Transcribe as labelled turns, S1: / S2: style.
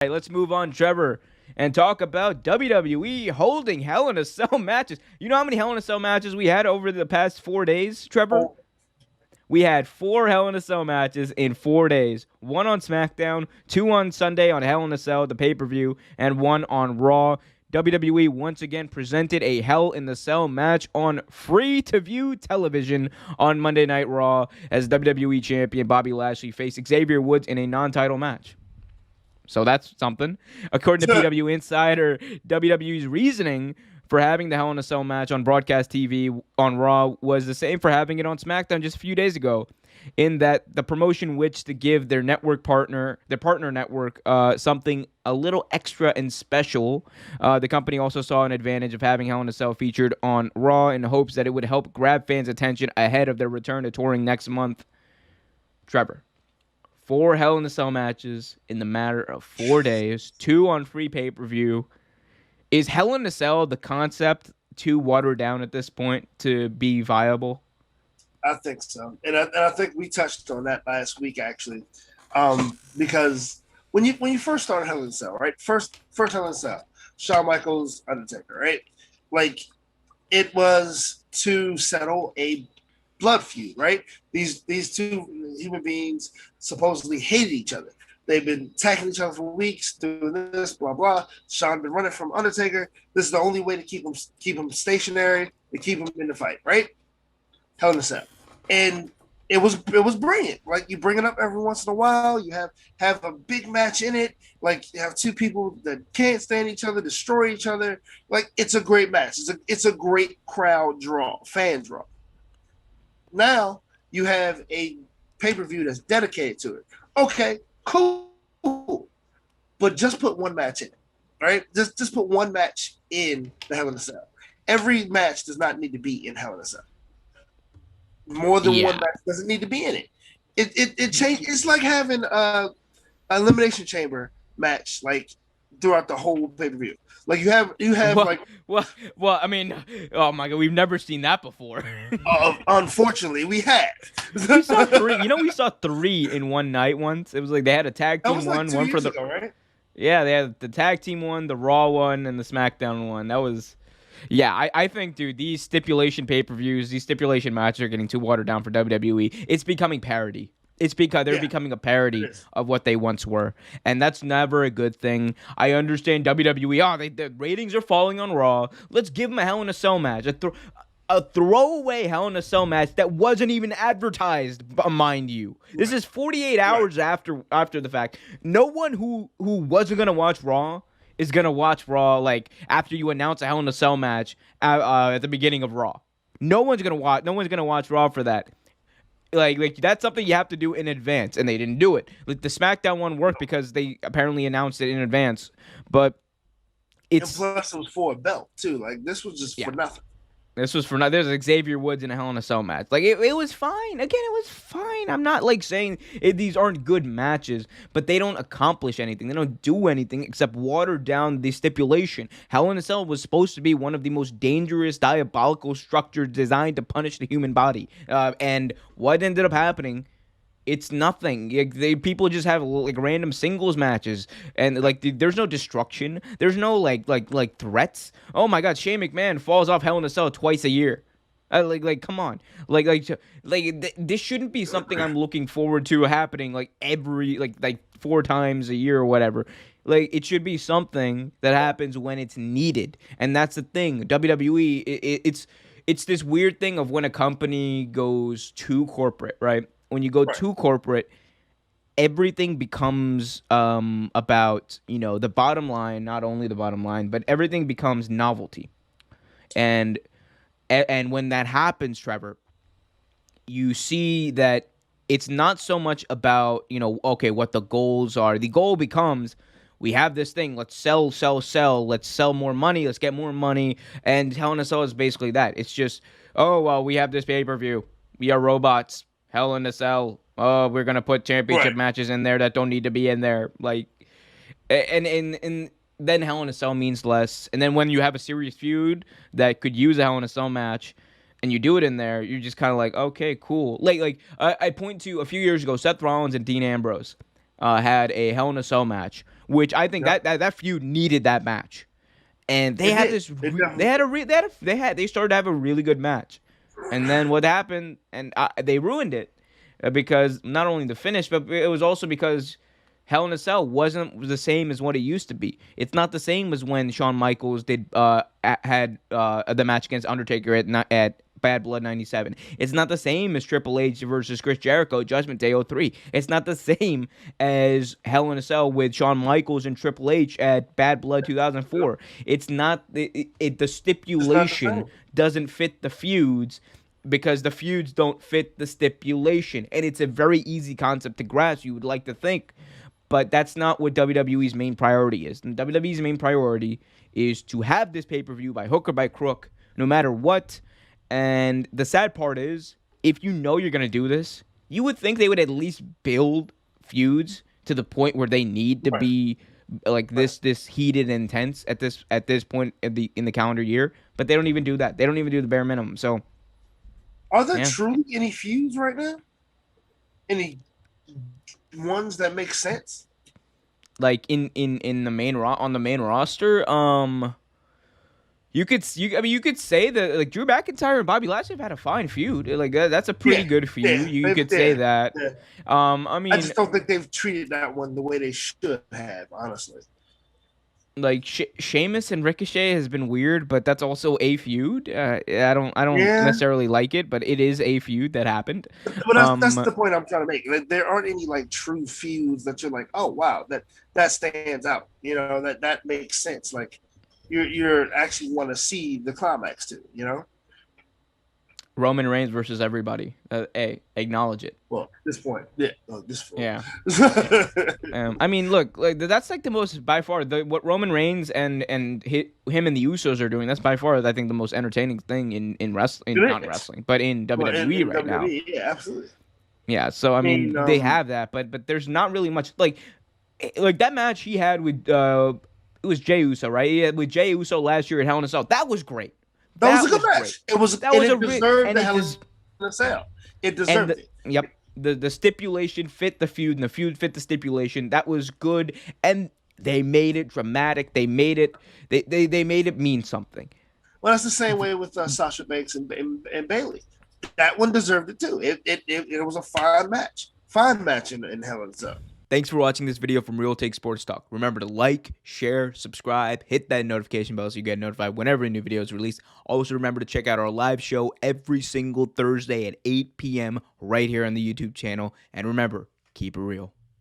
S1: Right, let's move on, Trevor, and talk about WWE holding Hell in a Cell matches. You know how many Hell in a Cell matches we had over the past 4 days, Trevor?
S2: Oh,
S1: We had four Hell in a Cell matches in 4 days. One on SmackDown, two on Sunday on Hell in a Cell, the pay per view, and one on Raw. WWE once again presented a Hell in the Cell match on free to view television on Monday Night Raw as WWE Champion Bobby Lashley faced Xavier Woods in a non title match. So that's something. According to PW Insider, WWE's reasoning for having the Hell in a Cell match on broadcast TV on Raw was the same for having it on SmackDown just a few days ago, in that the promotion wished to give their partner network, something a little extra and special. The company also saw an advantage of having Hell in a Cell featured on Raw in hopes that it would help grab fans' attention ahead of their return to touring next month. Trevor, four Hell in a Cell matches in the matter of 4 days, two on free pay-per-view. Is Hell in a Cell the concept too watered down at this point to be viable?
S2: I think so, and I think we touched on that last week actually, because when you first started Hell in a Cell, right? First Hell in a Cell, Shawn Michaels, Undertaker, right? Like it was to settle a blood feud, right? These two human beings supposedly hated each other. They've been attacking each other for weeks, doing this, blah blah. Shawn been running from Undertaker. This is the only way to keep him stationary, to keep him in the fight, right? Hell in a Cell, and it was brilliant. Like you bring it up every once in a while. You have a big match in it. Like you have two people that can't stand each other, destroy each other. Like it's a great match. It's a great crowd draw, fan draw. Now you have a pay per view that's dedicated to it. Okay, cool, but just put one match in it, right? Just put one match in the Hell in a Cell. Every match does not need to be in Hell in a Cell. More than one
S1: Yeah.
S2: match doesn't need to be in it. It change. It's like having a elimination chamber match like throughout the whole pay per view. Like you have
S1: Well,
S2: like
S1: well, I mean, oh my God, we've never seen that before.
S2: unfortunately we have.
S1: We saw
S2: That
S1: three. We saw three in one night once. It was like they had a tag team
S2: was like
S1: one,
S2: two
S1: one for
S2: years
S1: the
S2: ago, right?
S1: yeah, they had the tag team one, the Raw one, and the SmackDown one. That was yeah. I think, dude, these stipulation pay per views, these stipulation matches are getting too watered down for WWE. It's becoming parody. It's because they're
S2: Yeah,
S1: becoming a
S2: it
S1: parody
S2: is.
S1: of what they once were, and that's never a good thing. I understand WWE. Oh, the ratings are falling on Raw. Let's give them a Hell in a Cell match. A throwaway Hell in a Cell match that wasn't even advertised, mind you. This is 48
S2: Right.
S1: hours after the fact. No one who wasn't gonna watch Raw is gonna watch Raw like after you announce a Hell in a Cell match at the beginning of Raw. No one's gonna watch. No one's gonna watch Raw for that. Like that's something you have to do in advance, and they didn't do it. Like the SmackDown one worked because they apparently announced it in advance, but
S2: And
S1: it's
S2: plus, it was for a belt too. Like this was just
S1: yeah.
S2: for nothing.
S1: This was for not. There's Xavier Woods in a Hell in a Cell match. Like it was fine. Again, it was fine. I'm not like saying these aren't good matches, but they don't accomplish anything. They don't do anything except water down the stipulation. Hell in a Cell was supposed to be one of the most dangerous, diabolical structures designed to punish the human body. And what ended up happening, it's nothing. People just have like random singles matches, and like there's no destruction. There's no like threats. Oh my God, Shane McMahon falls off Hell in a Cell twice a year. Like come on, this shouldn't be something I'm looking forward to happening like every like 4 times a year or whatever. Like it should be something that happens when it's needed, and that's the thing. WWE, it's this weird thing of when a company goes too corporate, right? When you go
S2: Right.
S1: too corporate, everything becomes about the bottom line, not only the bottom line, but everything becomes novelty. And and when that happens, Trevor, you see that it's not so much about okay, what the goals are. The goal becomes, we have this thing, let's sell, sell, sell, let's sell more money, let's get more money. And Hell in a Cell is basically that. It's just, oh well, we have this pay-per-view, we are robots. Hell in a Cell, oh, we're gonna put championship
S2: Right.
S1: matches in there that don't need to be in there. Like, and then Hell in a Cell means less. And then when you have a serious feud that could use a Hell in a Cell match, and you do it in there, you're just kind of like, okay, cool. I point to a few years ago, Seth Rollins and Dean Ambrose had a Hell in a Cell match which I think
S2: Yep.
S1: that feud needed that match. And they
S2: It
S1: had
S2: did.
S1: this.
S2: It definitely.
S1: They started to have a really good match, and then what happened? And they ruined it because not only the finish, but it was also because Hell in a Cell wasn't the same as what it used to be. It's not the same as when Shawn Michaels had the match against Undertaker at Bad Blood 97. It's not the same as Triple H versus Chris Jericho Judgment Day 03. It's not the same as Hell in a Cell with Shawn Michaels and Triple H at Bad Blood 2004. It's not the
S2: It's not the
S1: stipulation
S2: same.
S1: doesn't fit the feuds because the feuds don't fit the stipulation. And it's a very easy concept to grasp, you would like to think. But that's not what WWE's main priority is. And WWE's main priority is to have this pay-per-view by hook or by crook, no matter what. And the sad part is, if you know you're going to do this, you would think they would at least build feuds to the point where they need to
S2: Right.
S1: be like this heated and intense at this point in the calendar year. But they don't even do that. They don't even do the bare minimum. So
S2: Are there
S1: yeah.
S2: truly any feuds right now? Any ones that make sense?
S1: Like in the on the main roster, you could say that like Drew McIntyre and Bobby Lashley have had a fine feud. Like that's a pretty
S2: Yeah,
S1: good feud.
S2: yeah,
S1: You could say that.
S2: yeah.
S1: I
S2: I
S1: mean,
S2: just don't think they've treated that one the way they should have, honestly.
S1: like Sheamus and Ricochet has been weird, but that's also a feud. I don't
S2: Yeah,
S1: necessarily like it, but it is a feud that happened.
S2: but that's
S1: Um,
S2: the point I'm trying to make. Like, there aren't any like true feuds that you're like, oh wow, that stands out. You know, that makes sense. Like you're actually want to see the climax to. You know,
S1: Roman Reigns versus everybody. Hey, acknowledge it.
S2: well, at this point, yeah, this point.
S1: Yeah. I mean, look, like that's like the most by far what Roman Reigns and him and the Usos are doing. That's by far, I think, the most entertaining thing in wrestling,
S2: It
S1: not
S2: is.
S1: wrestling, but in
S2: Well,
S1: WWE right now.
S2: WWE, yeah, absolutely.
S1: Yeah, so I mean,
S2: mean,
S1: they have that, but there's not really much like that match he had with it was Jey Uso, right? He had with Jey Uso last year at Hell in a Cell. That was great.
S2: That was a good match.
S1: Great.
S2: It was,
S1: That
S2: and
S1: was
S2: it
S1: a re-
S2: deserved
S1: and
S2: the
S1: it
S2: Hell in
S1: des-
S2: a Cell. It
S1: and
S2: deserved it.
S1: yep, the stipulation fit the feud, and the feud fit the stipulation. That was good, and they made it dramatic. They made it they made it mean something.
S2: Well, that's the same way with Sasha Banks and Bailey. That one deserved it too. It was a fine match. Fine match in Hell in a Cell.
S1: Thanks for watching this video from Real Take Sports Talk. Remember to like, share, subscribe, hit that notification bell so you get notified whenever a new video is released. Also, remember to check out our live show every single Thursday at 8 p.m. right here on the YouTube channel. And remember, keep it real.